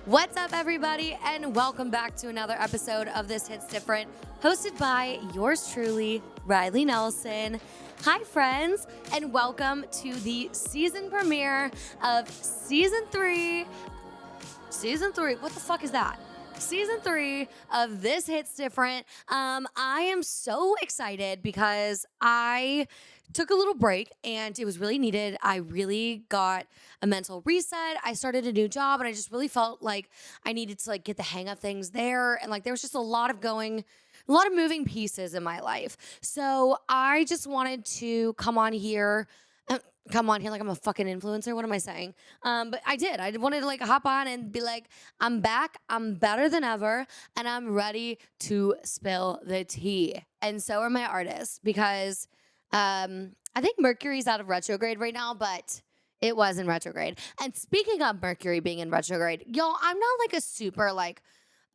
What's up, everybody, and welcome back to another episode of This Hits Different, hosted by yours truly, Riley Nelson. Hi, friends, and welcome to the season premiere of Season 3. What the fuck is that? Season 3 of This Hits Different. I am so excited because I took a little break and it was really needed. I really got a mental reset. I started a new job and I just really felt like I needed to get the hang of things there. And there was just a lot of moving pieces in my life. So I just wanted to come on here like I'm a fucking influencer. What am I saying? But I did. I wanted to hop on and be like, I'm back. I'm better than ever. And I'm ready to spill the tea. And so are my artists because I think Mercury's out of retrograde right now, but it was in retrograde. And speaking of Mercury being in retrograde, y'all, I'm not a super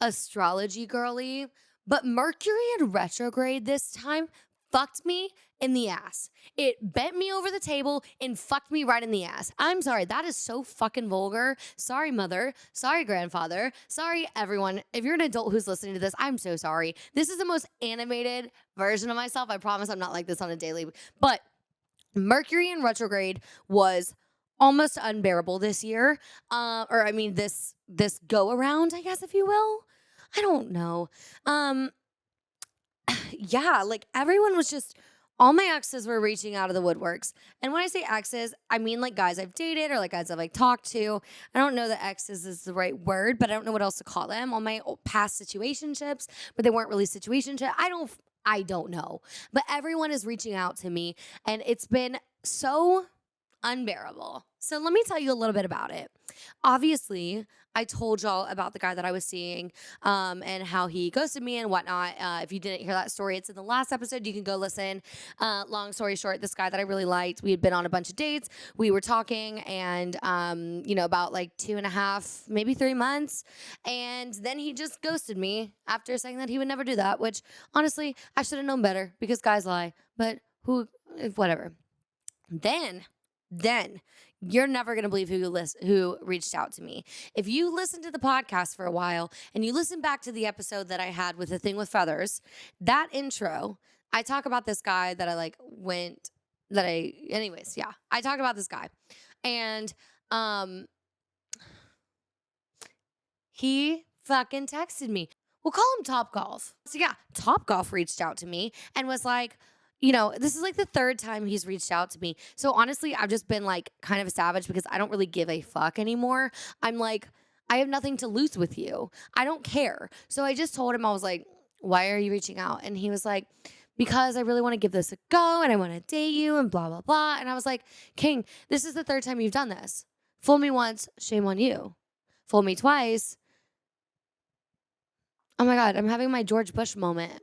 astrology girly, but Mercury in retrograde this time fucked me in the ass. It bent me over the table and fucked me right in the ass. I'm sorry. That is so fucking vulgar. Sorry, mother. Sorry, grandfather. Sorry, everyone. If you're an adult who's listening to this, I'm so sorry. This is the most animated version of myself. I promise I'm not like this on a daily. But Mercury in retrograde was almost unbearable this year. This go around, I guess, if you will. I don't know. Yeah, everyone was just, all my exes were reaching out of the woodworks. And when I say exes, I mean guys I've dated or guys I've talked to. I don't know that exes is the right word, but I don't know what else to call them. All my past situationships, but they weren't really situationships. I don't know. But everyone is reaching out to me and it's been so unbearable. So let me tell you a little bit about it. Obviously, I told y'all about the guy that I was seeing and how he ghosted me and whatnot. If you didn't hear that story, it's in the last episode. You can go listen. Long story short, this guy that I really liked, we had been on a bunch of dates. We were talking and, about 2.5, maybe 3 months. And then he just ghosted me after saying that he would never do that, which honestly, I should have known better because guys lie. But whatever. Then you're never going to believe who reached out to me. If you listen to the podcast for a while and you listen back to the episode that I had with The Thing with Feathers, that intro, I talk about this guy that I I talked about this guy. And he fucking texted me. We'll call him Top Golf. So yeah, Top Golf reached out to me and was like, this is the third time he's reached out to me. So honestly, I've just been kind of a savage because I don't really give a fuck anymore. I'm I have nothing to lose with you. I don't care. So I just told him, I was like, why are you reaching out? And he was like, because I really want to give this a go and I want to date you and blah, blah, blah. And I was like, King, this is the third time you've done this. Fool me once, shame on you. Fool me twice. Oh my God, I'm having my George Bush moment.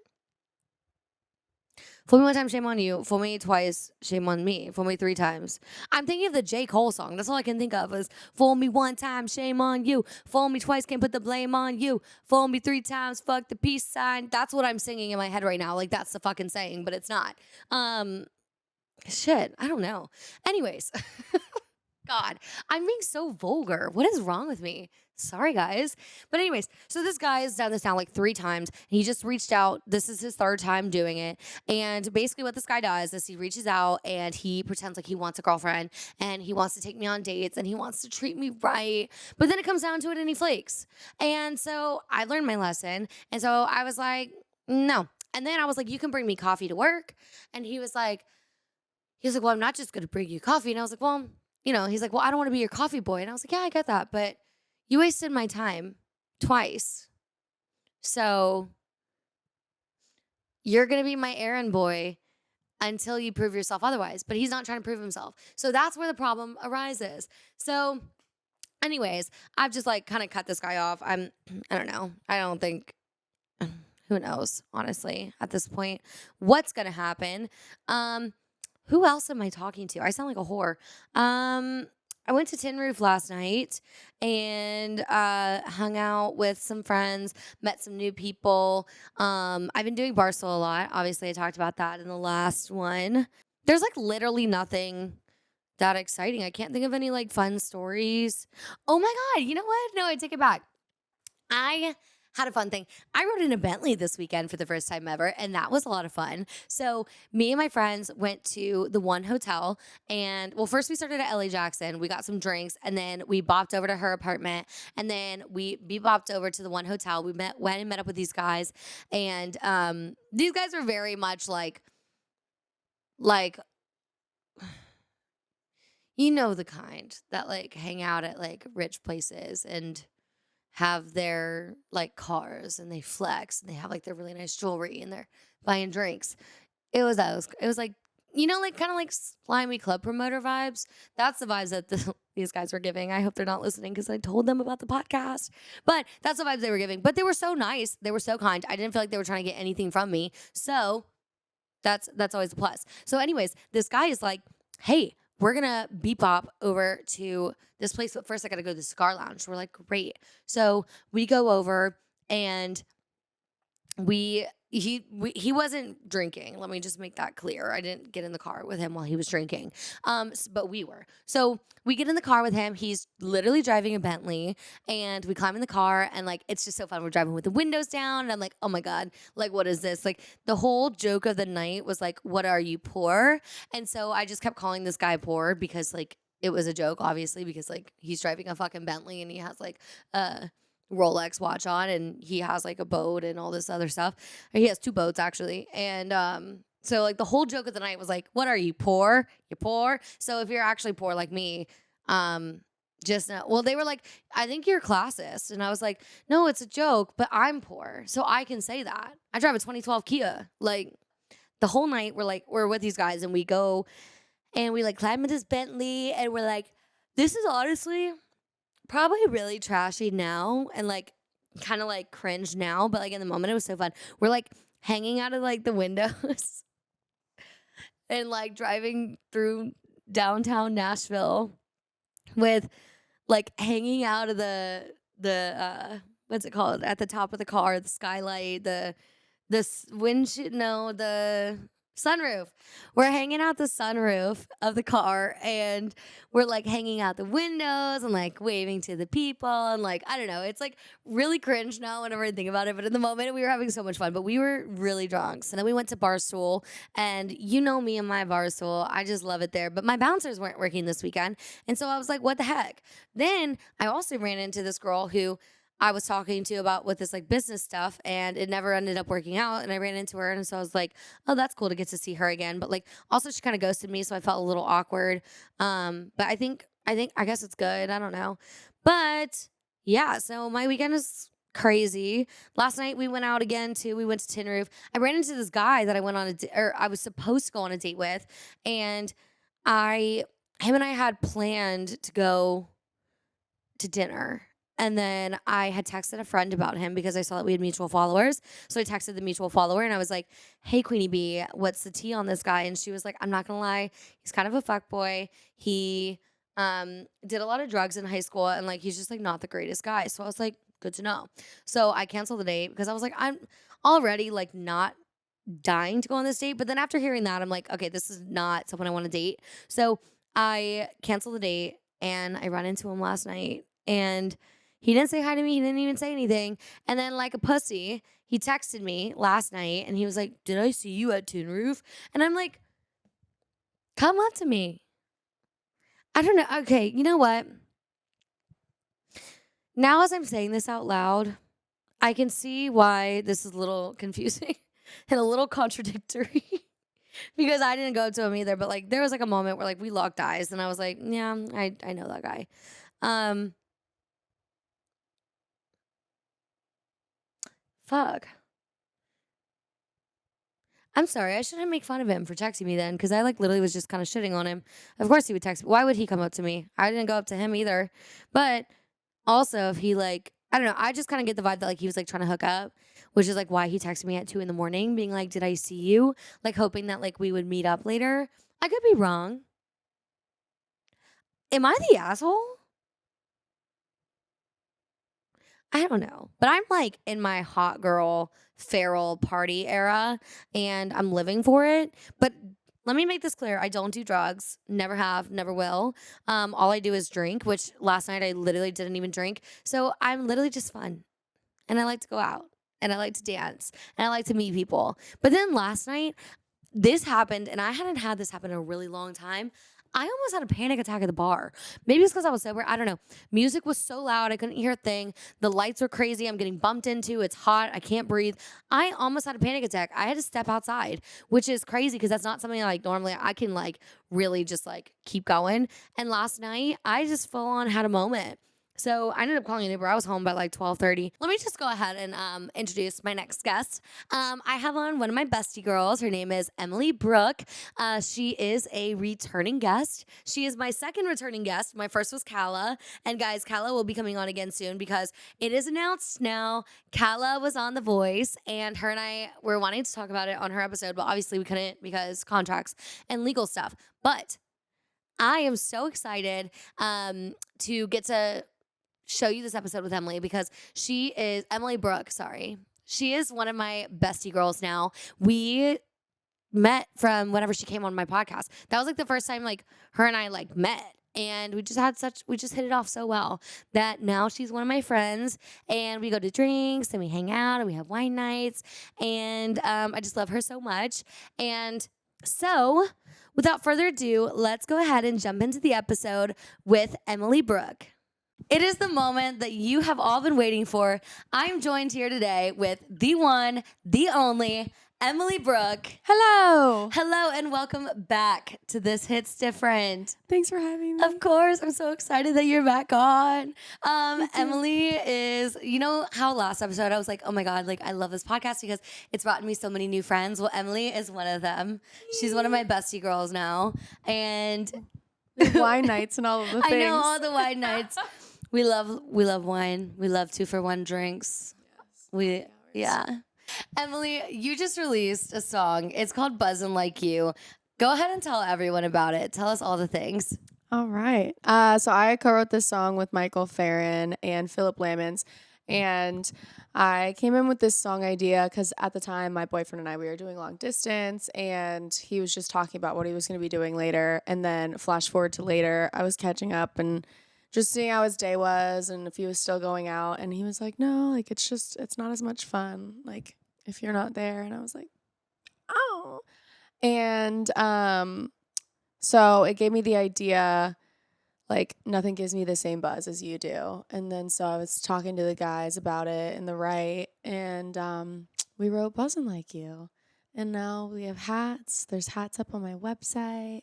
Fool me one time, shame on you. Fool me twice, shame on me. Fool me 3 times. I'm thinking of the J. Cole song. That's all I can think of is fool me one time, shame on you. Fool me twice, can't put the blame on you. Fool me 3 times, fuck the peace sign. That's what I'm singing in my head right now. That's the fucking saying, but it's not. Shit, I don't know. Anyways, God, I'm being so vulgar. What is wrong with me? Sorry, guys. But anyways, so this guy has done this now 3 times. He just reached out. This is his 3rd time doing it. And basically what this guy does is he reaches out and he pretends like he wants a girlfriend and he wants to take me on dates and he wants to treat me right. But then it comes down to it and he flakes. And so I learned my lesson. And so I was like, no. And then I was like, you can bring me coffee to work. And he was like, well, I'm not just going to bring you coffee. And I was like, well, he's like, well, I don't want to be your coffee boy. And I was like, yeah, I get that. But you wasted my time twice. So you're going to be my errand boy until you prove yourself otherwise. But he's not trying to prove himself. So that's where the problem arises. So anyways, I've just kind of cut this guy off. I don't know. I don't think, who knows, honestly, at this point, what's going to happen. Who else am I talking to? I sound like a whore. I went to Tin Roof last night and hung out with some friends, met some new people. I've been doing Barstool a lot. Obviously, I talked about that in the last one. There's like literally nothing that exciting. I can't think of any like fun stories. Oh my God, you know what? No, I take it back. I had a fun thing. I rode in a Bentley this weekend for the first time ever, and that was a lot of fun. So, me and my friends went to the one hotel, and well, first we started at LA Jackson. We got some drinks, and then we bopped over to her apartment, and then we bopped over to the one hotel. Went and met up with these guys, and these guys were very much like you know the kind that like hang out at like rich places and have their like cars and they flex and they have like their really nice jewelry and they're buying drinks. It was those. It was like, you know, like kind of like slimy club promoter vibes. That's the vibes that these guys were giving. I hope they're not listening because I told them about the podcast. But that's the vibes they were giving. But they were so nice. They were so kind. I didn't feel like they were trying to get anything from me. So that's always a plus. So, anyways, this guy is like, hey, we're gonna bebop over to this place, but first I gotta go to the cigar lounge. We're like, great. So we go over and he wasn't drinking. Let me just make that clear. I didn't get in the car with him while he was drinking. But we were. So we get in the car with him. He's literally driving a Bentley, and we climb in the car, and like it's just so fun. We're driving with the windows down, and I'm like, oh my God, like what is this? Like the whole joke of the night was like, what are you, poor? And so I just kept calling this guy poor because like it was a joke, obviously, because like he's driving a fucking Bentley and he has like Rolex watch on and he has like a boat and all this other stuff. Or he has two boats actually. And so like the whole joke of the night was like, what are you, poor? You're poor? So if you're actually poor like me, just know, well, they were like, I think you're classist. And I was like, no, it's a joke, but I'm poor. So I can say that. I drive a 2012 Kia. Like the whole night we're with these guys and we go and we like climb in this Bentley and we're like, this is honestly probably really trashy now and like kind of like cringe now, but like in the moment it was so fun. We're like hanging out of like the windows and like driving through downtown Nashville with like hanging out of the what's it called at the top of the car, the skylight, the windshield, no, the sunroof. We're hanging out the sunroof of the car and we're like hanging out the windows and like waving to the people and like I don't know, it's like really cringe now whenever I think about it, but in the moment we were having so much fun. But we were really drunk. So then we went to Barstool, and you know me and my Barstool, I just love it there. But my bouncers weren't working this weekend, and so I was like, what the heck? Then I also ran into this girl who I was talking to about with this like business stuff, and it never ended up working out. And I ran into her, and so I was like, "Oh, that's cool to get to see her again." But like, also she kind of ghosted me, so I felt a little awkward. But I guess it's good. I don't know, but yeah. So my weekend is crazy. Last night we went out again too. We went to Tin Roof. I ran into this guy that I went on or I was supposed to go on a date with, and him and I had planned to go to dinner. And then I had texted a friend about him because I saw that we had mutual followers. So I texted the mutual follower and I was like, hey, Queenie Bee, what's the tea on this guy? And she was like, I'm not going to lie. He's kind of a fuckboy. He did a lot of drugs in high school and like he's just like not the greatest guy. So I was like, good to know. So I canceled the date because I was like, I'm already like not dying to go on this date. But then after hearing that, I'm like, okay, this is not someone I want to date. So I canceled the date and I ran into him last night and he didn't say hi to me. He didn't even say anything. And then like a pussy, he texted me last night and he was like, did I see you at Tin Roof? And I'm like, come up to me. I don't know. Okay, you know what? Now as I'm saying this out loud, I can see why this is a little confusing and a little contradictory. Because I didn't go up to him either. But like there was like a moment where like we locked eyes and I was like, yeah, I know that guy. Fuck. I'm sorry. I shouldn't make fun of him for texting me then because I like literally was just kind of shitting on him. Of course he would text me. Why would he come up to me? I didn't go up to him either. But also if he like, I don't know. I just kind of get the vibe that like he was like trying to hook up, which is like why he texted me at 2 a.m, being like, did I see you? Like hoping that like we would meet up later. I could be wrong. Am I the asshole? I don't know. But I'm like in my hot girl feral party era and I'm living for it. But let me make this clear. I don't do drugs. Never have, never will. All I do is drink, which last night I literally didn't even drink. So I'm literally just fun. And I like to go out and I like to dance and I like to meet people. But then last night, this happened, and I hadn't had this happen in a really long time. I almost had a panic attack at the bar. Maybe it's because I was sober. I don't know. Music was so loud. I couldn't hear a thing. The lights were crazy. I'm getting bumped into. It's hot. I can't breathe. I almost had a panic attack. I had to step outside, which is crazy because that's not something like normally I can like really just like keep going. And last night, I just full on had a moment. So I ended up calling an Uber. I was home by like 12:30. Let me just go ahead and introduce my next guest. I have on one of my bestie girls. Her name is Emily Brooke. She is a returning guest. She is my second returning guest. My first was Kala. And guys, Kala will be coming on again soon because it is announced now. Kala was on The Voice, and her and I were wanting to talk about it on her episode, but obviously we couldn't because contracts and legal stuff. But I am so excited to get to show you this episode with Emily because she is Emily Brooke, sorry. She is one of my bestie girls now. We met from whenever she came on my podcast. That was like the first time like her and I like met. And we just hit it off so well that now she's one of my friends and we go to drinks and we hang out and we have wine nights. And I just love her so much. And so without further ado, let's go ahead and jump into the episode with Emily Brooke. It is the moment that you have all been waiting for. I'm joined here today with the one, the only, Emily Brooke. Hello. Hello and welcome back to This Hits Different. Thanks for having me. Of course, I'm so excited that you're back on. Emily is, you know how last episode I was like, oh my God, like I love this podcast because it's brought me so many new friends. Well, Emily is one of them. She's one of my bestie girls now. And wine nights and all of the things. I know, all the wine nights. We love wine. We love 2-for-1 drinks. Yeah. Emily, you just released a song. It's called Buzzin Like You. Go ahead and tell everyone about it. Tell us all the things. All right. So I co-wrote this song with Michael Farron and Philip Lamons. And I came in with this song idea because at the time, my boyfriend and I, we were doing long distance. And he was just talking about what he was going to be doing later. And then flash forward to later, I was catching up and just seeing how his day was and if he was still going out. And he was like, no, like, it's not as much fun, like, if you're not there. And I was like, oh. And so it gave me the idea, like, nothing gives me the same buzz as you do. And then so I was talking to the guys about it in the right. And we wrote Buzzin Like You. And now we have hats. There's hats up on my website.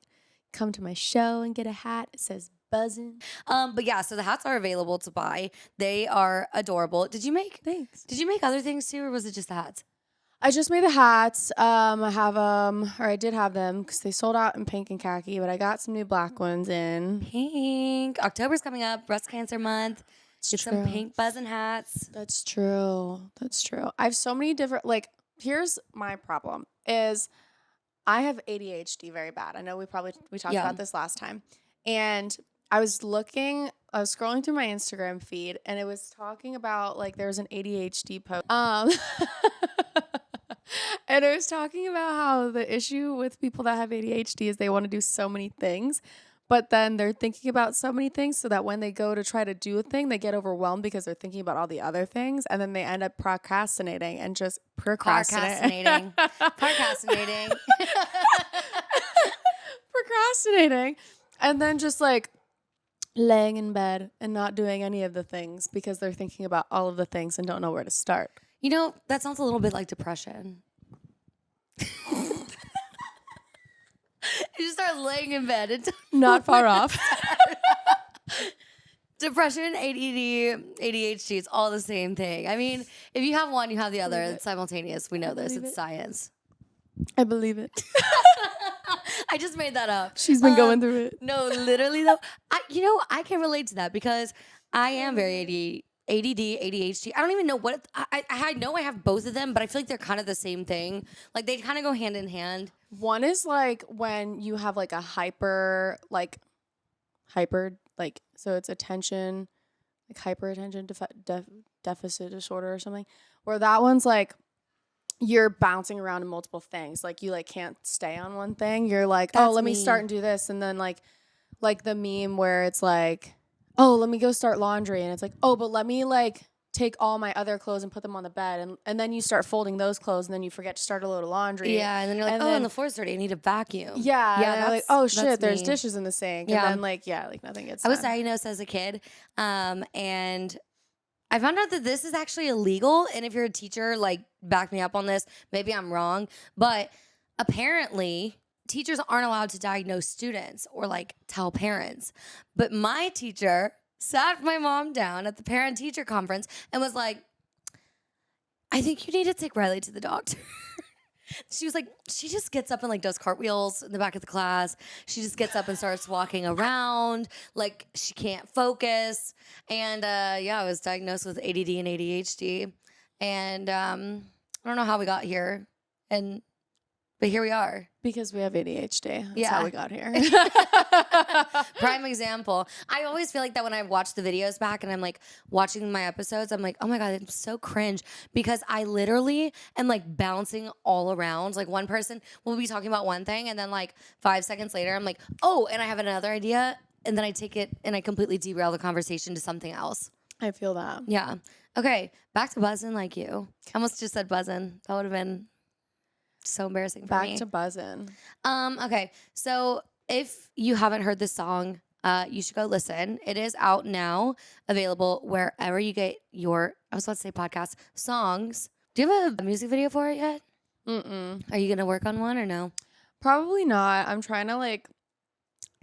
Come to my show and get a hat. It says Buzzin'. But yeah, so the hats are available to buy. They are adorable. Thanks. Did you make other things too, or was it just the hats? I just made the hats. I did have them because they sold out in pink and khaki, but I got some new black ones in. Pink. October's coming up, Breast Cancer Month. Get some pink buzzin' hats. That's true. I have so many different, like, here's my problem is I have ADHD very bad. I know we talked about this last time. And I was scrolling through my Instagram feed and it was talking about like there was an ADHD post. And it was talking about how the issue with people that have ADHD is they want to do so many things, but then they're thinking about so many things so that when they go to try to do a thing, they get overwhelmed because they're thinking about all the other things and then they end up procrastinating and just procrastinating. And then just like laying in bed and not doing any of the things because they're thinking about all of the things and don't know where to start. You know, that sounds a little bit like depression. You just start laying in bed. And not far off. Depression, ADD, ADHD, it's all the same thing. I mean, if you have one, you have the other. It's simultaneous. We know this. It's science. I believe it. I just made that up. She's been going through it. No, literally though. I can relate to that because I am very ADD, ADHD. I don't even know what I know I have both of them, but I feel like they're kind of the same thing. Like they kind of go hand in hand. One is like when you have like a so it's attention, like hyperattention deficit disorder or something, where that one's like you're bouncing around in multiple things. Like you like can't stay on one thing. You're like, oh, let me start and do this. And then like the meme where it's like, oh, let me go start laundry. And it's like, oh, but let me like take all my other clothes and put them on the bed. And then you start folding those clothes and then you forget to start a load of laundry. Yeah. And then you're like, and the floor's dirty. I need a vacuum. Yeah. Yeah. And like, oh shit, there's dishes in the sink. Yeah. And then like, nothing gets done. I was diagnosed as a kid. And I found out that this is actually illegal. And if you're a teacher, like back me up on this. Maybe I'm wrong. But apparently teachers aren't allowed to diagnose students or like tell parents. But my teacher sat my mom down at the parent-teacher conference and was like, I think you need to take Riley to the doctor. She was like, she just gets up and like does cartwheels in the back of the class. She just gets up and starts walking around. Like she can't focus. And I was diagnosed with ADD and ADHD. And I don't know how we got here. But here we are. Because we have ADHD. That's how we got here. Prime example. I always feel like that when I watch the videos back and I'm like watching my episodes, I'm like, oh my God, it's so cringe because I literally am like bouncing all around. Like one person will be talking about one thing and then like 5 seconds later, I'm like, oh, and I have another idea. And then I take it and I completely derail the conversation to something else. I feel that. Yeah. Okay. Back to Buzzin Like You. I almost just said Buzzin. That would have been so embarrassing for me. Back to Buzzin. Okay. So if you haven't heard this song, you should go listen. It is out now, available wherever you get your, I was about to say podcast, songs. Do you have a music video for it yet? Mm-mm. Are you going to work on one or no? Probably not. I'm trying to like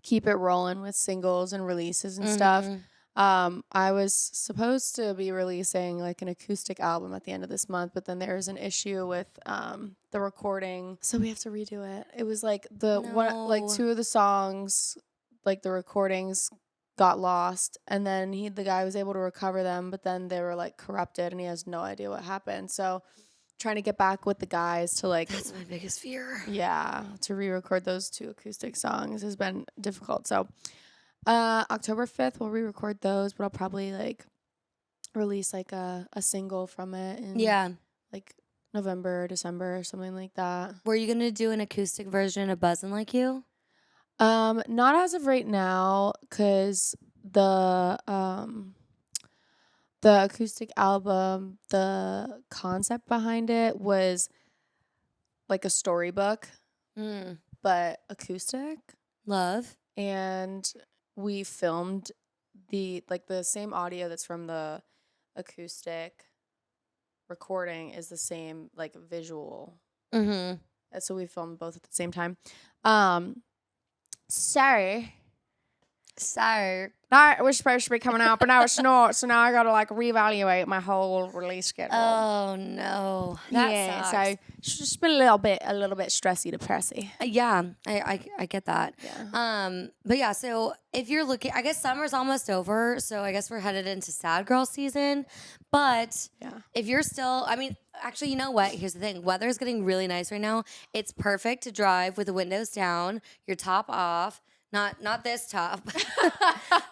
keep it rolling with singles and releases and stuff. I was supposed to be releasing like an acoustic album at the end of this month, but then there's an issue with the recording, so we have to redo it. It was like two of the songs, like the recordings got lost, and then the guy was able to recover them, but then they were like corrupted, and he has no idea what happened. So trying to get back with the guys to like, that's my biggest fear. Yeah, to re-record those 2 acoustic songs has been difficult. So October 5th, we'll re-record those, but I'll probably like release like a single from it in like November or December or something like that. Were you gonna do an acoustic version of Buzzin Like You? Not as of right now, because the acoustic album, the concept behind it was like a storybook, but acoustic. Love. And we filmed the same audio that's from the acoustic recording is the same like visual. And so we filmed both at the same time. So that was supposed to be coming out, but now it's not. So now I gotta like reevaluate my whole release schedule. Oh no, that sucks. So it's just been a little bit stressy, depressy. Yeah, I get that. Yeah. But yeah, so if you're looking, I guess summer's almost over, so I guess we're headed into sad girl season. But if you're still, I mean, actually, you know what? Here's the thing: weather is getting really nice right now. It's perfect to drive with the windows down, your top off. Not this top, but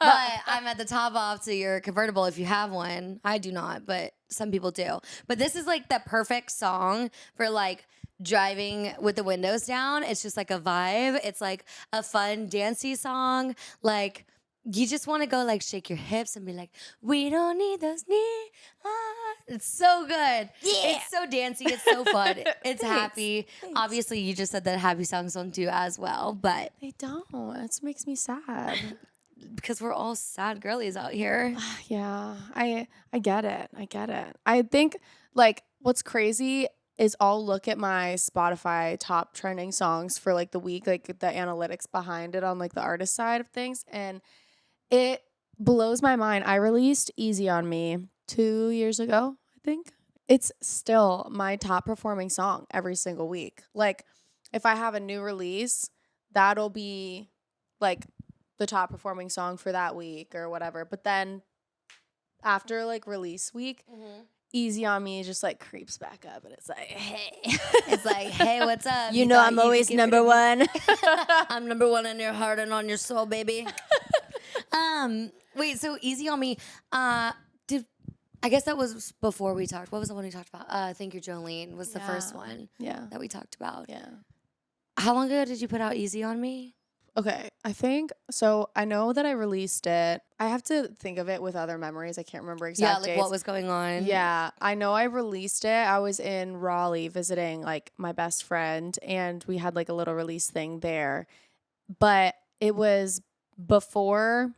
I'm at the top off to your convertible if you have one. I do not, but some people do. But this is like the perfect song for like driving with the windows down. It's just like a vibe. It's like a fun dancey song. Like you just want to go like shake your hips and be like, we don't need those knees. It's so good. Yeah. It's so dancey. It's so fun. It's happy. Thanks. Obviously, you just said that happy songs don't do as well, but they don't. That makes me sad. Because we're all sad girlies out here. Yeah, I get it. I think like what's crazy is I'll look at my Spotify top trending songs for like the week, like the analytics behind it on like the artist side of things, and it blows my mind. I released Easy on Me 2 years ago, I think. It's still my top performing song every single week. Like if I have a new release, that'll be like the top performing song for that week or whatever. But then after like release week, Easy on Me just like creeps back up and it's like, hey. It's like, hey, what's up? You know I'm always number one. I'm number one in your heart and on your soul, baby. Wait, so Easy on Me. Did I guess that was before we talked. What was the one we talked about? Thank You, Jolene was the first one that we talked about. Yeah. How long ago did you put out Easy on Me? Okay, I think so. I know that I released it. I have to think of it with other memories. I can't remember exact dates. What was going on. Yeah, I know I released it. I was in Raleigh visiting like my best friend, and we had like a little release thing there. But it was before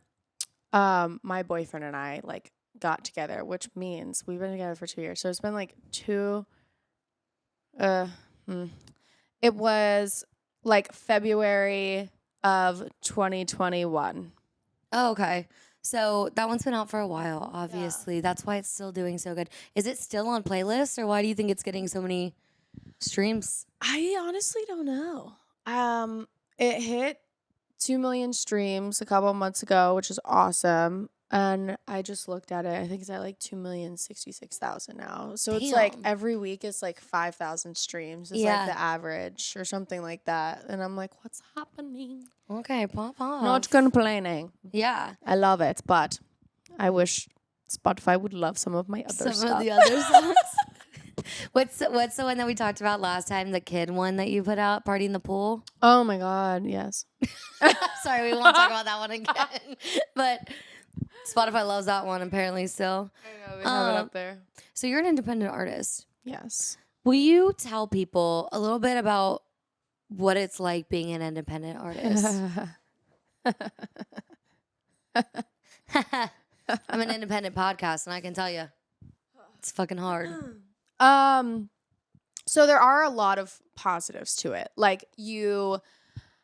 my boyfriend and I like got together, which means we've been together for 2 years. So it's been like it was like February of 2021. Oh, okay. So that one's been out for a while, obviously. That's why it's still doing so good. Is it still on playlists, or why do you think it's getting so many streams? I honestly don't know. It hit 2 million streams a couple of months ago, which is awesome. And I just looked at it. I think it's at like 2,066,000 now. So it's like every week it's like 5,000 streams is like the average or something like that. And I'm like, what's happening? Okay, pop off. Not complaining. Yeah. I love it, but I wish Spotify would love some of my other stuff. Some of the other songs. What's the one that we talked about last time? The kid one that you put out, Party in the Pool? Oh my God, yes. Sorry, we won't talk about that one again. But Spotify loves that one apparently still. I know, they have it up there. So you're an independent artist. Yes. Will you tell people a little bit about what it's like being an independent artist? I'm an independent podcast, and I can tell you, it's fucking hard. So there are a lot of positives to it. Like you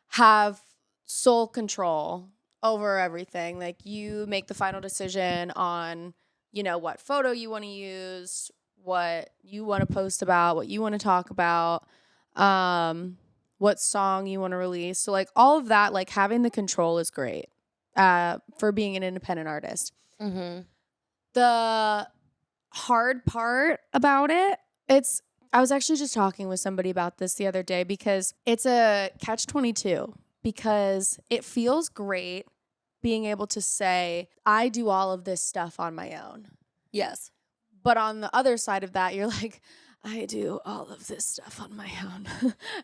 have sole control over everything. Like you make the final decision on, you know, what photo you want to use, what you want to post about, what you want to talk about, what song you want to release. So like all of that, like having the control is great for being an independent artist. Mm-hmm. The hard part about it, I was actually just talking with somebody about this the other day because it's a catch-22 because it feels great being able to say, I do all of this stuff on my own. Yes. But on the other side of that, you're like, I do all of this stuff on my own.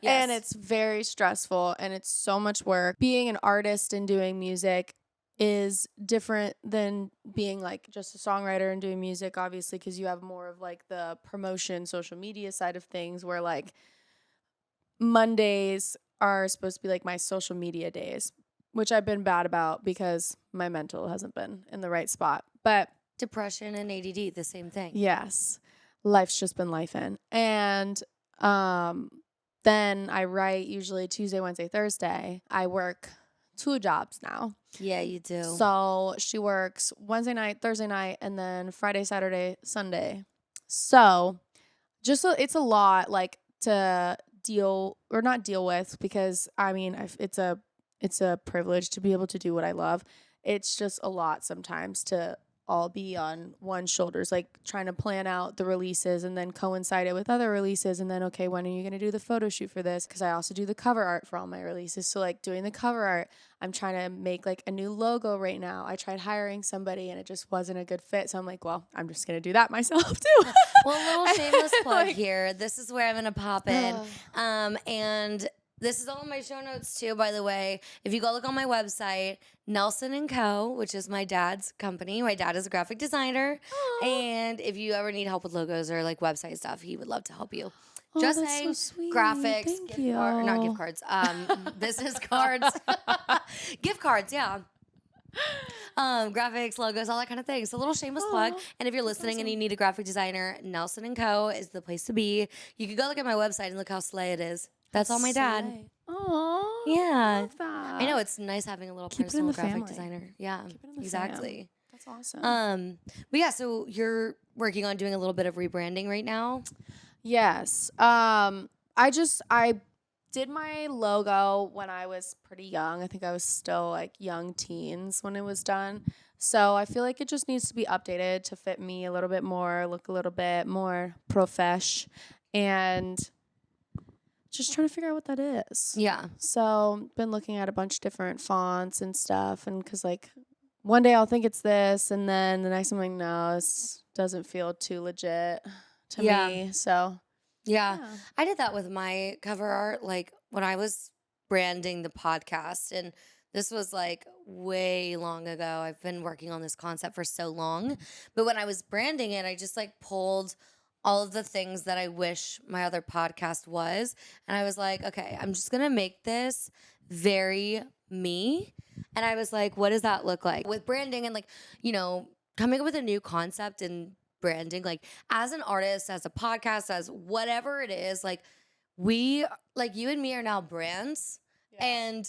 Yes. And it's very stressful and it's so much work. Being an artist and doing music is different than being like just a songwriter and doing music, obviously, because you have more of like the promotion, social media side of things where like Mondays are supposed to be like my social media days, which I've been bad about because my mental hasn't been in the right spot. But depression and ADD, the same thing. yes, life's just been lifing. And then I write usually Tuesday, Wednesday, Thursday. I work 2 jobs now. Yeah, you do. So she works Wednesday night, Thursday night, and then Friday, Saturday, Sunday. So it's a lot like to deal or not deal with because I mean it's a privilege to be able to do what I love. It's just a lot sometimes to all be on one shoulders, like trying to plan out the releases and then coincide it with other releases. And then, okay, when are you going to do the photo shoot for this? Because I also do the cover art for all my releases. So like doing the cover art, I'm trying to make like a new logo right now. I tried hiring somebody and it just wasn't a good fit. So I'm like, well, I'm just going to do that myself too. Well, a little shameless plug here. This is where I'm going to pop in. And this is all in my show notes too, by the way. If you go look on my website, Nelson & Co., which is my dad's company. My dad is a graphic designer. Aww. And if you ever need help with logos or like website stuff, he would love to help you. Oh, just that's saying, so sweet. graphics, not gift cards, business cards, gift cards, yeah. Graphics, logos, all that kind of thing. So a little shameless plug. And if you're listening and you need a graphic designer, Nelson & Co. is the place to be. You can go look at my website and look how slay it is. That's all my dad. Oh, yeah. love that. I know it's nice having a little Keep personal graphic family. designer. Yeah, Keep it in the exactly. That's awesome. But yeah, so you're working on doing a little bit of rebranding right now. Yes. I did my logo when I was pretty young. I think I was still like young teens when it was done. So I feel like it just needs to be updated to fit me a little bit more, look a little bit more profesh, and just trying to figure out what that is. Yeah. So been looking at a bunch of different fonts and stuff, and because like one day I'll think it's this, and then the next I'm like, no, this doesn't feel too legit to me. So Yeah. yeah. I did that with my cover art, like when I was branding the podcast. And this was like way long ago. I've been working on this concept for so long. But when I was branding it, I just like pulled all of the things that I wish my other podcast was. And I was like, okay, I'm just going to make this very me. And I was like, what does that look like? With branding and like, you know, coming up with a new concept and branding, like as an artist, as a podcast, as whatever it is, like we, like you and me are now brands and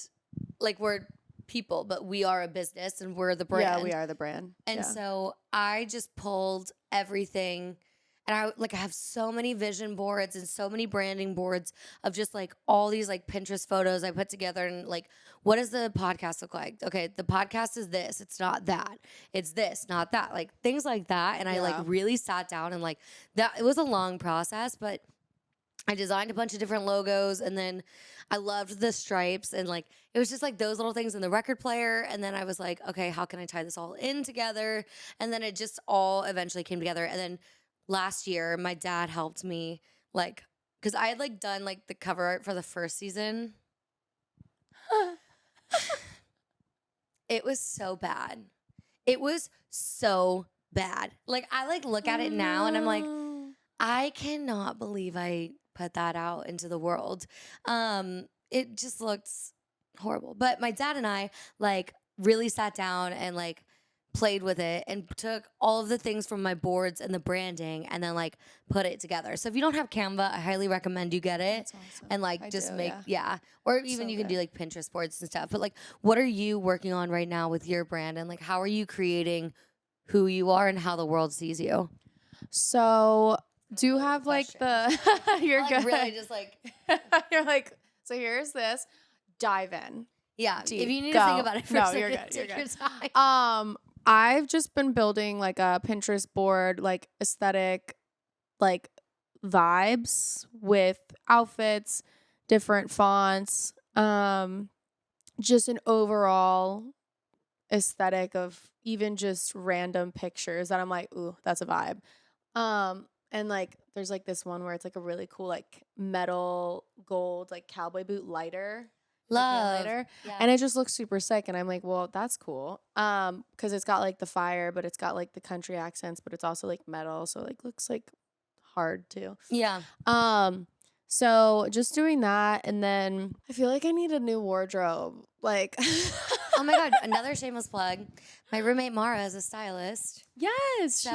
like we're people, but we are a business and we're the brand. Yeah, we are the brand. And so I just pulled everything. And I have so many vision boards and so many branding boards of just like all these like Pinterest photos I put together and like, what does the podcast look like? Okay, the podcast is this, it's not that. It's this, not that. Like things like that. And I like really sat down and like that, it was a long process, but I designed a bunch of different logos and then I loved the stripes and like it was just like those little things in the record player. And then I was like, okay, how can I tie this all in together? And then it just all eventually came together. And then last year, my dad helped me like because I had like done like the cover art for the first season. It was so bad. It was so bad. Like I like look at it now and I'm like, I cannot believe I put that out into the world. It just looks horrible. But my dad and I like really sat down and like played with it and took all of the things from my boards and the branding and then like put it together. So if you don't have Canva, I highly recommend you get it. That's awesome. And like I just do, make or even So you can good. do like Pinterest boards and stuff. But like what are you working on right now with your brand and like how are you creating who you are and how the world sees you? So do you have like the you're Like good. really just like You're like, so here's this. Dive in. yeah. Deep. If you need Go. to think about it for No, a second, you're good. take You're your good. time. I've just been building like a Pinterest board, like aesthetic, like vibes with outfits, different fonts, just an overall aesthetic of even just random pictures that I'm like, ooh, that's a vibe. And like there's like this one where it's like a really cool like metal gold like cowboy boot lighter. Like hand Love. lighter. Yeah. And it just looks super sick and I'm like, well, that's cool. Cuz it's got like the fire, but it's got like the country accents, but it's also like metal, so like looks like hard too. Yeah. So just doing that and then I feel like I need a new wardrobe. Like Oh my God, another shameless plug. My roommate Mara is a stylist. Yes, So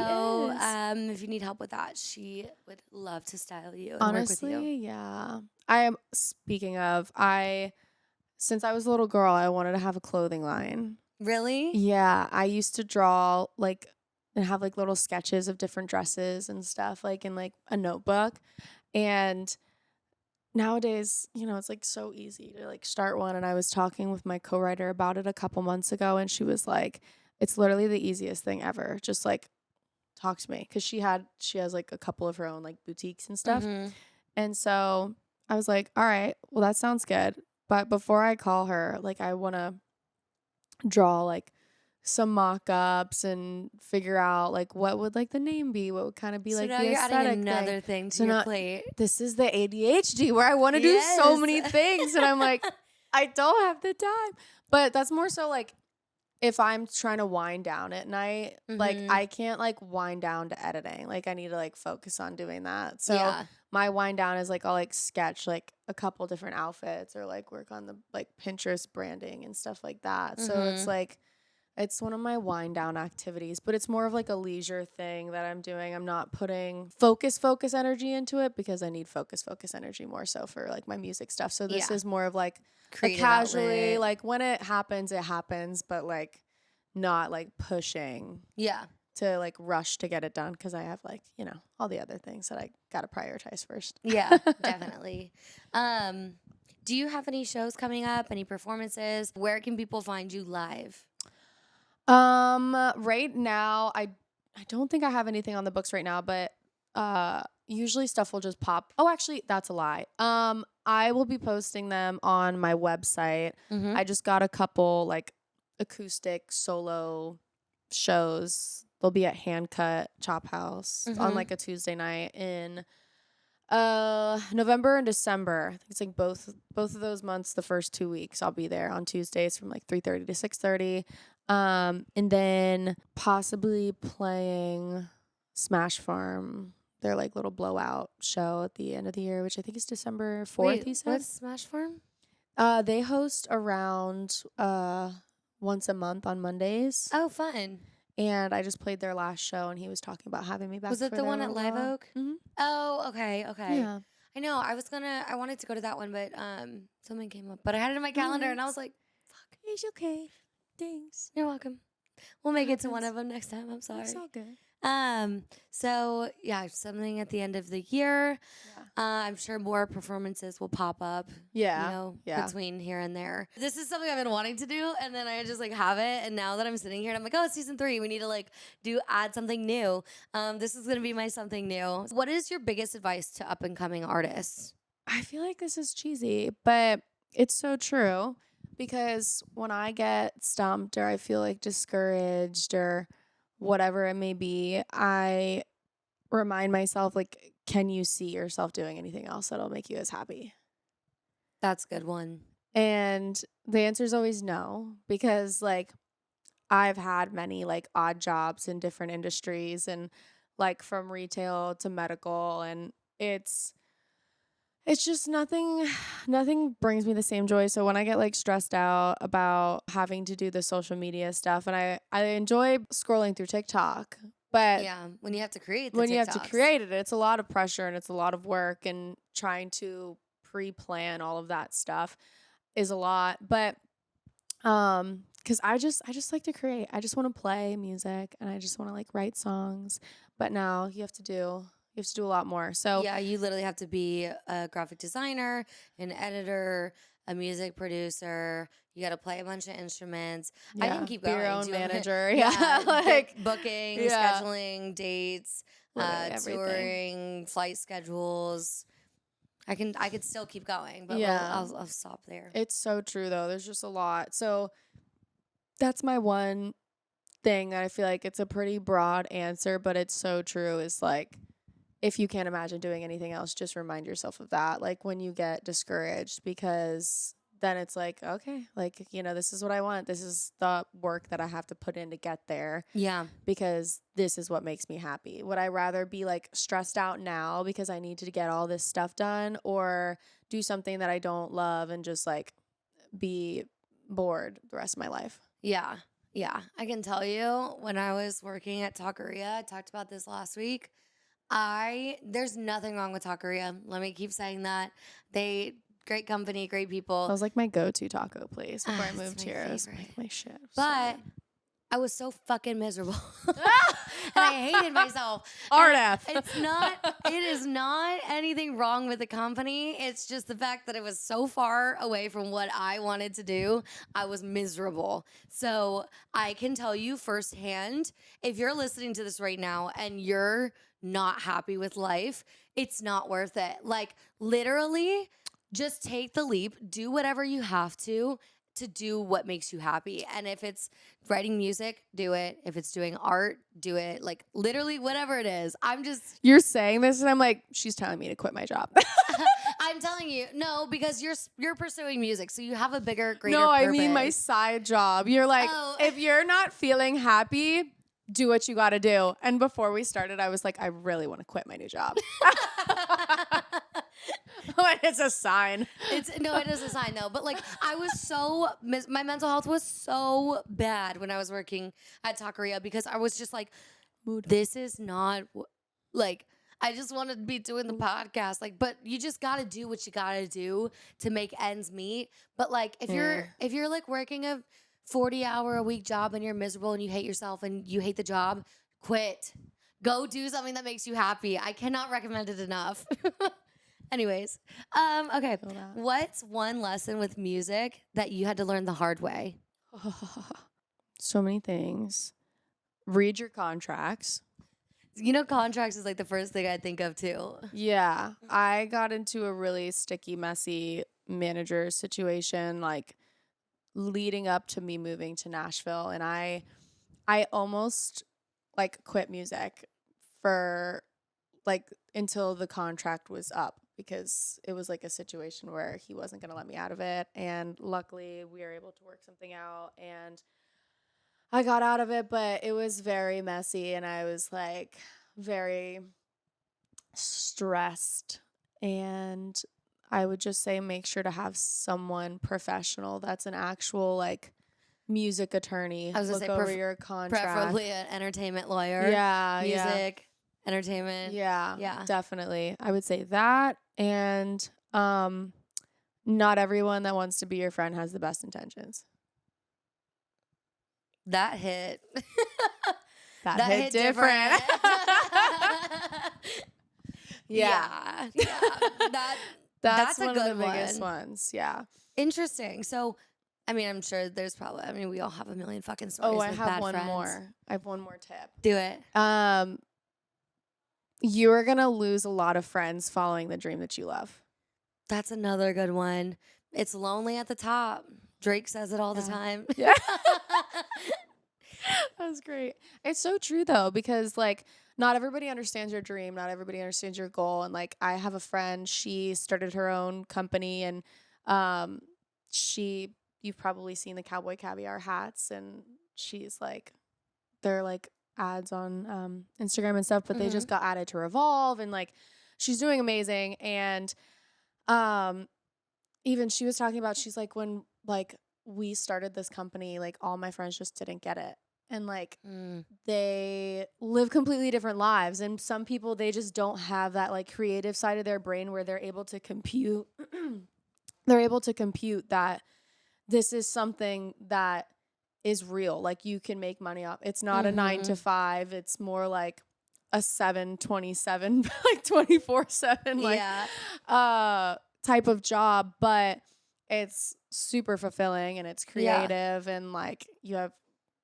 she is. if you need help with that, she would love to style you and Honestly, work with you. yeah. I am speaking of, since I was a little girl, I wanted to have a clothing line. Really? Yeah, I used to draw like and have like little sketches of different dresses and stuff like in like a notebook. And nowadays, you know, it's like so easy to like start one. And I was talking with my co-writer about it a couple months ago and she was like, it's literally the easiest thing ever. Just like talk to me. Cause she has like a couple of her own like boutiques and stuff. Mhm. And so I was like, all right, well, that sounds good. But before I call her, like, I want to draw like some mock-ups and figure out like what would like the name be, what would kind of be So like now the you're aesthetic adding another thing. thing to So your now plate. this is the ADHD where I want to do so many Yes. things. And I'm like, I don't have the time. But that's more so like if I'm trying to wind down at night, like Mhm. I can't like wind down to editing. Like I need to like focus on doing that. So Yeah. my wind down is like I'll like sketch like a couple different outfits or like work on the like Pinterest branding and stuff like that. So it's Mhm. like it's one of my wind down activities, but it's more of like a leisure thing that I'm doing. I'm not putting focus energy into it because I need focus energy more so for like my music stuff. So this Yeah. is more of like a Creative casually outlet. like when it happens, but like not like pushing Yeah. to like rush to get it done because I have like, you know, all the other things that I got to prioritize first. Yeah, definitely. Do you have any shows coming up? Any performances? Where can people find you live? Right now I don't think I have anything on the books right now, but usually stuff will just pop. Oh, actually, that's a lie. I will be posting them on my website. Mhm. I just got a couple like acoustic solo shows. They'll be at Handcut Chop House on like a Tuesday night in November and December. I think it's like both of those months, the first 2 weeks I'll be there on Tuesdays from like 3:30 to 6:30. And then possibly playing Smash Farm, their like little blowout show at the end of the year, which I think is December 4th. Wait, he said. what's Smash Farm? They host around once a month on Mondays. Oh, fun. And I just played their last show, and he was talking about having me back. Was it for the their one at Live Oak? Mm-hmm. Oh, okay. Yeah. I know. I wanted to go to that one, but something came up. But I had it in my calendar, and I was like, fuck. It's okay. Thanks. You're welcome. We'll make it to one of them next time. I'm sorry. It's all good. So yeah, something at the end of the year. Yeah. I'm sure more performances will pop up. Yeah. You know, Yeah. between here and there. This is something I've been wanting to do, and then I just like have it. And now that I'm sitting here, and I'm like, oh, it's season 3. We need to like add something new. This is gonna be my something new. What is your biggest advice to up and coming artists? I feel like this is cheesy, but it's so true, because when I get stumped or I feel like discouraged or whatever it may be, I remind myself, like, can you see yourself doing anything else that'll make you as happy? That's a good one. And the answer is always no, because like I've had many like odd jobs in different industries, and like from retail to medical, and it's just nothing brings me the same joy. So when I get like stressed out about having to do the social media stuff, and I enjoy scrolling through TikTok, but Yeah, when you have to create when you have to TikToks. create it, it's a lot of pressure and it's a lot of work, and trying to pre-plan all of that stuff is a lot. But because I just like to create. I just want to play music, and I just want to like write songs. But now you have to do a lot more. So Yeah, you literally have to be a graphic designer, an editor, a music producer. You got to play a bunch of instruments. I yeah, can keep be going. your own Do you want me- manager. Yeah, like booking, yeah. scheduling, dates, Literally everything. touring, flight schedules. I could still keep going, but Yeah. I'll stop there. It's so true though. There's just a lot. So that's my one thing that I feel like it's a pretty broad answer, but it's so true, is like, if you can't imagine doing anything else, just remind yourself of that. Like when you get discouraged, because then it's like, okay, like, you know, this is what I want. This is the work that I have to put in to get there, Yeah. because this is what makes me happy. Would I rather be like stressed out now because I need to get all this stuff done, or do something that I don't love and just like be bored the rest of my life? Yeah. Yeah. I can tell you, when I was working at Taqueria, I talked about this last week. There's nothing wrong with Taqueria. Let me keep saying that. Great company, great people. That was like my go-to taco place before I It's moved my here. It was favorite. my shit. It was so But good. I was so fucking miserable. And I hated myself. RF. It is not anything wrong with the company. It's just the fact that it was so far away from what I wanted to do. I was miserable. So I can tell you firsthand, if you're listening to this right now and you're not happy with life, it's not worth it. Like literally, just take the leap, do whatever you have to do what makes you happy. And if it's writing music, do it. If it's doing art, do it. Like literally whatever it is. You're saying this and I'm like, she's telling me to quit my job. I'm telling you, no, because you're pursuing music, so you have a bigger, greater No, I purpose. mean my side job. You're like, Oh. if you're not feeling happy, do what you got to do. And before we started, I was like, I really want to quit my new job. It's a sign. It is a sign though. But like, I was so my mental health was so bad when I was working at Taqueria, because I was just like, this is not like. I just want to be doing the podcast, like, but you just got to do what you got to do to make ends meet. But like, if you're like working a 40-hour-a-week job and you're miserable and you hate yourself and you hate the job, quit. Go do something that makes you happy. I cannot recommend it enough. Anyways, okay. What's one lesson with music that you had to learn the hard way? So many things. Read your contracts. You know, contracts is like the first thing I think of too. Yeah. I got into a really sticky, messy manager situation. Like, leading up to me moving to Nashville, and I almost like quit music for like until the contract was up, because it was like a situation where he wasn't going to let me out of it, and luckily we were able to work something out and I got out of it, but it was very messy and I was like very stressed, and I would just say make sure to have someone professional that's an actual like music attorney. I was gonna Look say over your contract. preferably an entertainment lawyer. Yeah, music, entertainment. yeah, definitely. I would say that, and not everyone that wants to be your friend has the best intentions. That hit. That hit different. Yeah. That's a one good of the biggest one. ones. Yeah. Interesting. So, I mean, I'm sure there's probably. I mean, we all have a million fucking stories. Oh, I with have bad one friends. more. I have one more tip. Do it. You are gonna lose a lot of friends following the dream that you love. That's another good one. It's lonely at the top. Drake says it all the Yeah. time. Yeah. That's great. It's so true though, because like not everybody understands your dream, not everybody understands your goal. And like I have a friend, she started her own company, and you've probably seen the Cowboy Caviar hats, and she's like, they're like ads on Instagram and stuff, but they just got added to Revolve, and like she's doing amazing. And even she was talking about, she's like, when like we started this company, like all my friends just didn't get it. And like they live completely different lives. And some people, they just don't have that like creative side of their brain where they're able to compute that this is something that is real. Like you can make money off. It's not a 9 to 5. It's more like a 7/27, like 24/7, like type of job. But it's super fulfilling and it's creative, and like you have,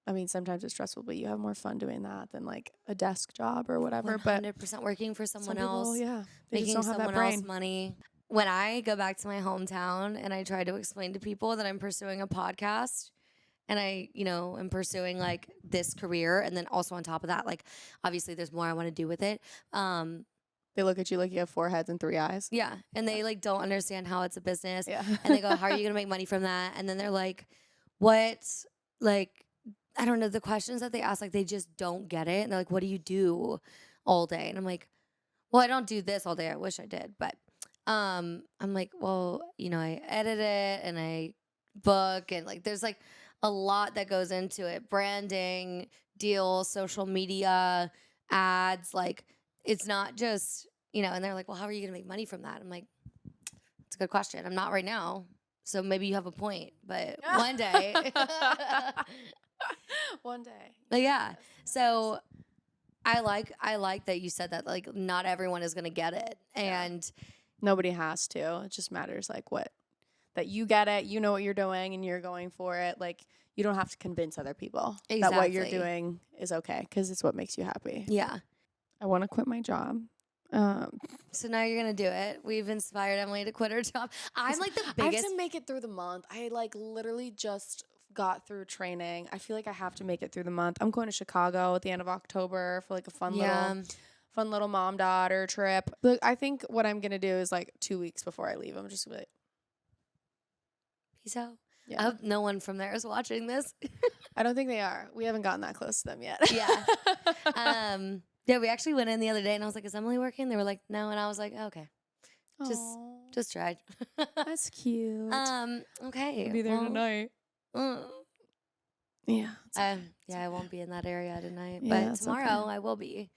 I mean, sometimes it's stressful, but you have more fun doing that than like a desk job or whatever. 100% But working for someone else. people, yeah, they making just don't have someone that brain. else money. When I go back to my hometown and I try to explain to people that I'm pursuing a podcast and I, am pursuing like this career, and then also on top of that, like obviously there's more I want to do with it. They look at you like you have 4 heads and 3 eyes. Yeah. And they like don't understand how it's a business. Yeah. And they go, how are you going to make money from that? And then they're like, what? Like, I don't know. The questions that they ask, like they just don't get it. And they're like, what do you do all day? And I'm like, well, I don't do this all day. I wish I did. But I'm like, well, I edit it and I book, and like there's like a lot that goes into it. Branding, deals, social media, ads, like it's not just, and they're like, well, how are you going to make money from that? I'm like, it's a good question. I'm not right now. So maybe you have a point, but one day. One day. But yeah. So I like that you said that, like not everyone is going to get it. And nobody has to. It just matters like that you get it, you know what you're doing and you're going for it. Like you don't have to convince other people that what you're doing is okay, because it's what makes you happy. Yeah. I want to quit my job. So now you're going to do it. We've inspired Emily to quit her job. I'm like the biggest. I have to make it through the month. I like literally just got through training. I feel like I have to make it through the month. I'm going to Chicago at the end of October for like a fun little mom-daughter trip. Look, I think what I'm going to do is like 2 weeks before I leave, I'm just going to be like, peace out. Yeah. I hope no one from there is watching this. I don't think they are. We haven't gotten that close to them yet. Yeah. Yeah, we actually went in the other day and I was like, is Emily working? They were like, no. And I was like, okay. Just tried. That's cute. Okay. I'll be there tonight. Yeah. I won't be in that area tonight, Yeah, but tomorrow I will be.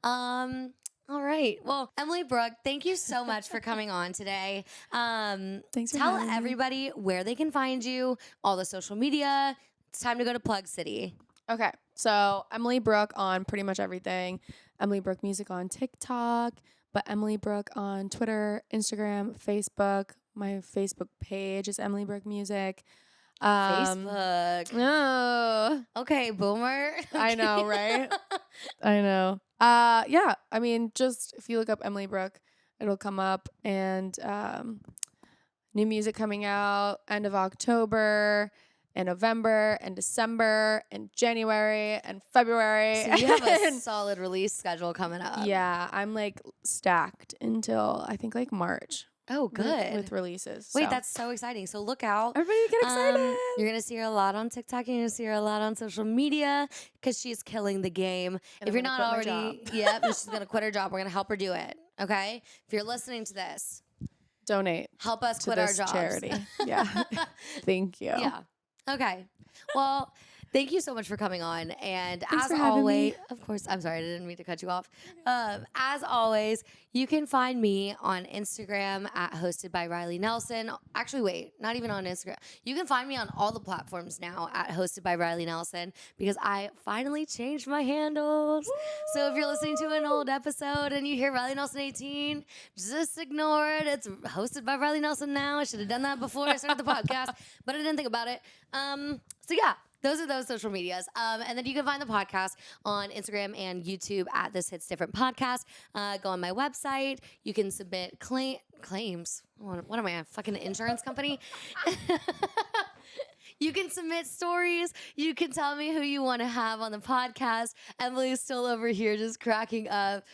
All right. Well, Emily Brooke, thank you so much for coming on today. Thanks for tell having me. everybody where they can find you, all the social media. It's time to go to Plug City. Okay. So Emily Brooke on pretty much everything. Emily Brooke Music on TikTok, but Emily Brooke on Twitter, Instagram, Facebook. My Facebook page is Emily Brooke Music. Facebook. Oh. Okay, boomer. I know, right? I know. Yeah. I mean, just if you look up Emily Brooke, it'll come up. And new music coming out end of October. and November and December and January and February. So you have a And solid release schedule coming up. yeah, I'm like stacked until I think like March. Oh, good. With releases. Wait, so. that's so exciting. So look out. Everybody get excited. You're going to see her a lot on TikTok. You're going to see her a lot on social media because she's killing the game. And if I'm you're gonna not quit my already, job. yep, she's going to quit her job. We're going to help her do it. Okay? If you're listening to this, Donate help us to quit our this jobs. charity. Yeah. Thank you. Yeah. Okay. Well, thank you so much for coming on. And Thanks as for having always, me. of course, I'm sorry, I didn't mean to cut you off. As always, you can find me on Instagram at hosted by Riley Nelson. Actually, wait, not even on Instagram. You can find me on all the platforms now at hosted by Riley Nelson because I finally changed my handles. So if you're listening to an old episode and you hear Riley Nelson 18, just ignore it. It's hosted by Riley Nelson now. I should have done that before I started the podcast, but I didn't think about it. So yeah, those are those social medias. And then you can find the podcast on Instagram and YouTube at This Hits Different Podcast. Go on my website. You can submit claims. What am I, a fucking insurance company? You can submit stories. You can tell me who you want to have on the podcast. Emily's still over here just cracking up.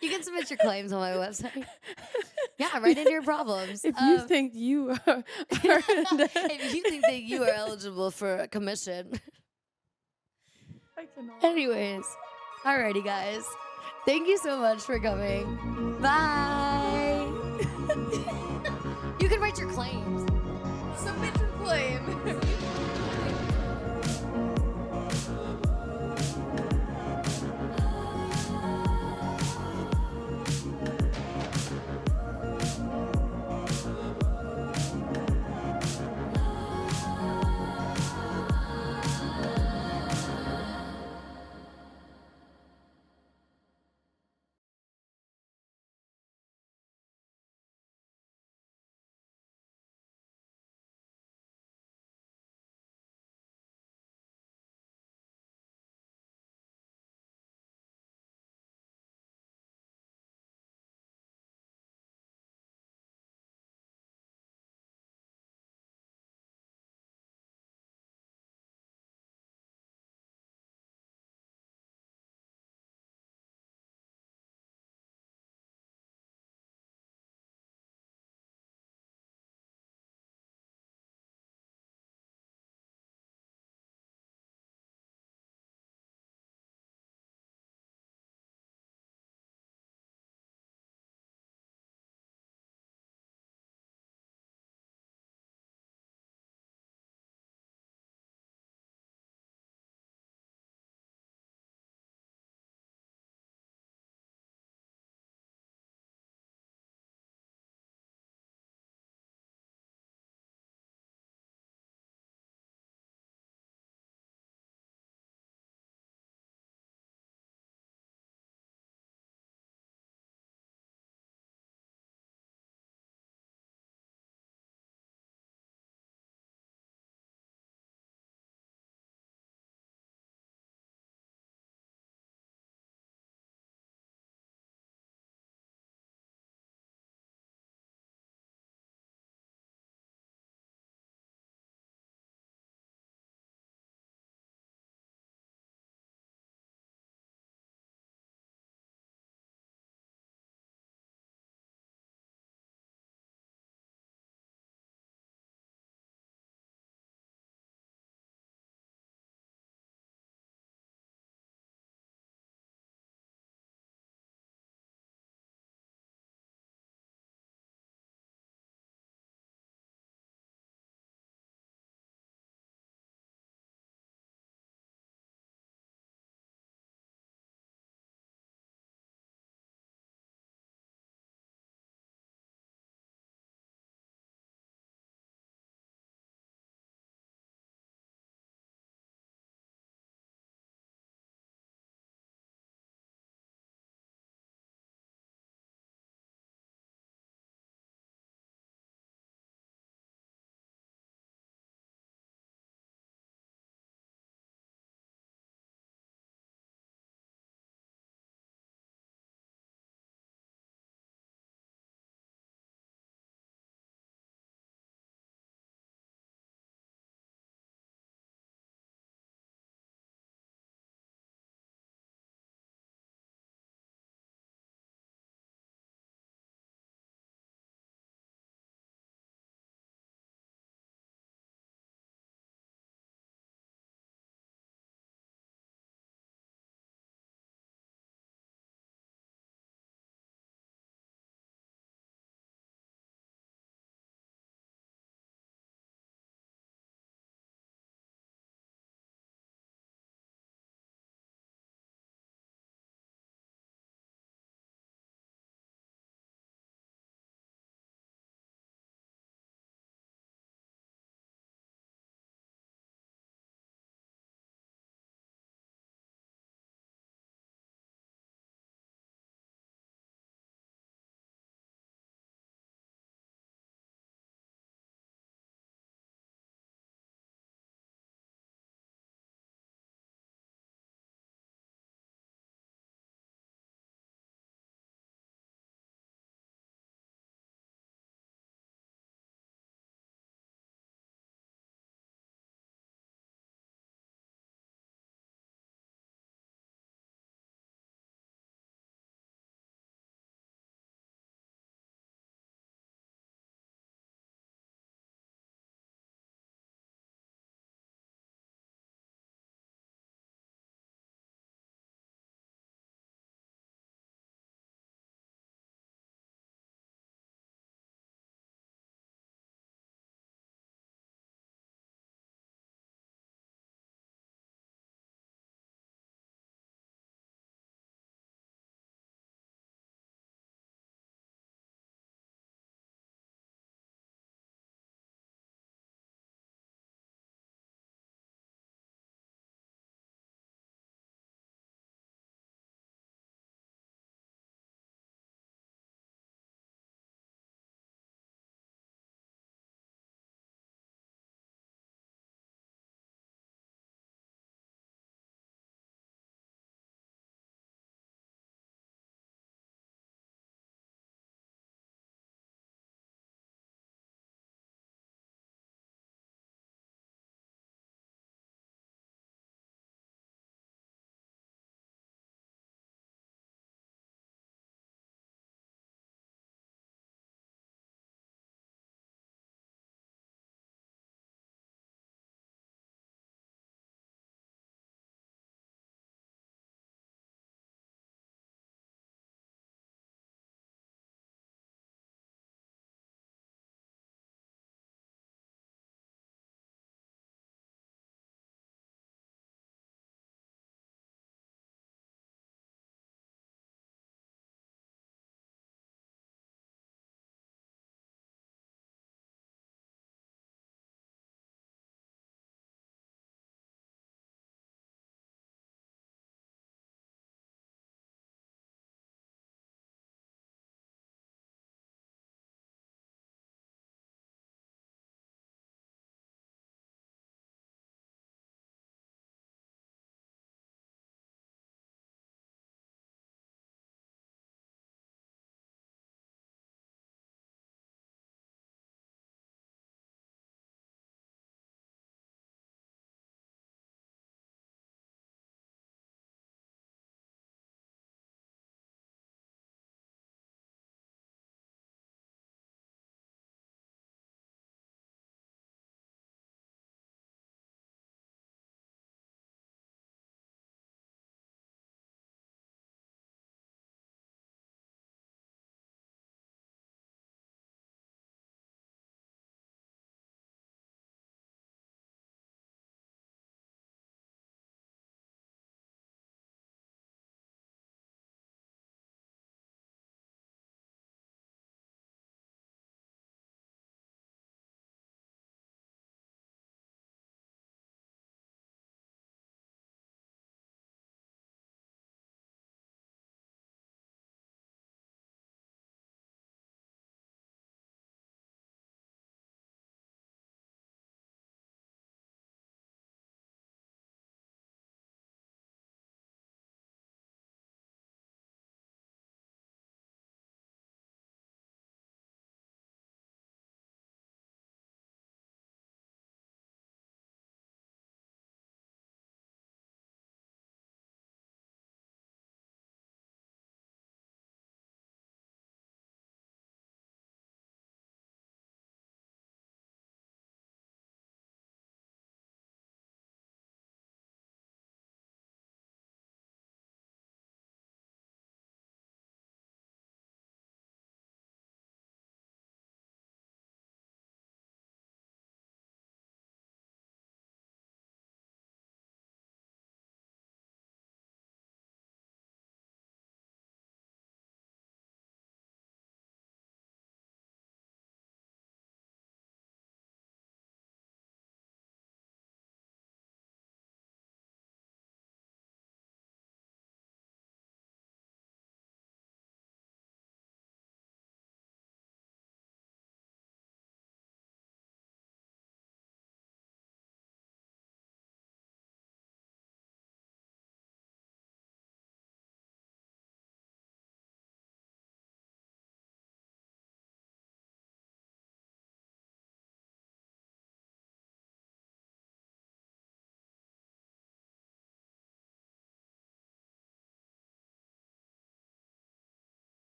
You can submit your claims on my website. Yeah, write into your problems. If you think you are if you think that you are eligible for a commission. I cannot. Anyways, alrighty, guys. Thank you so much for coming. Bye. You can write your claims. Submit your claim.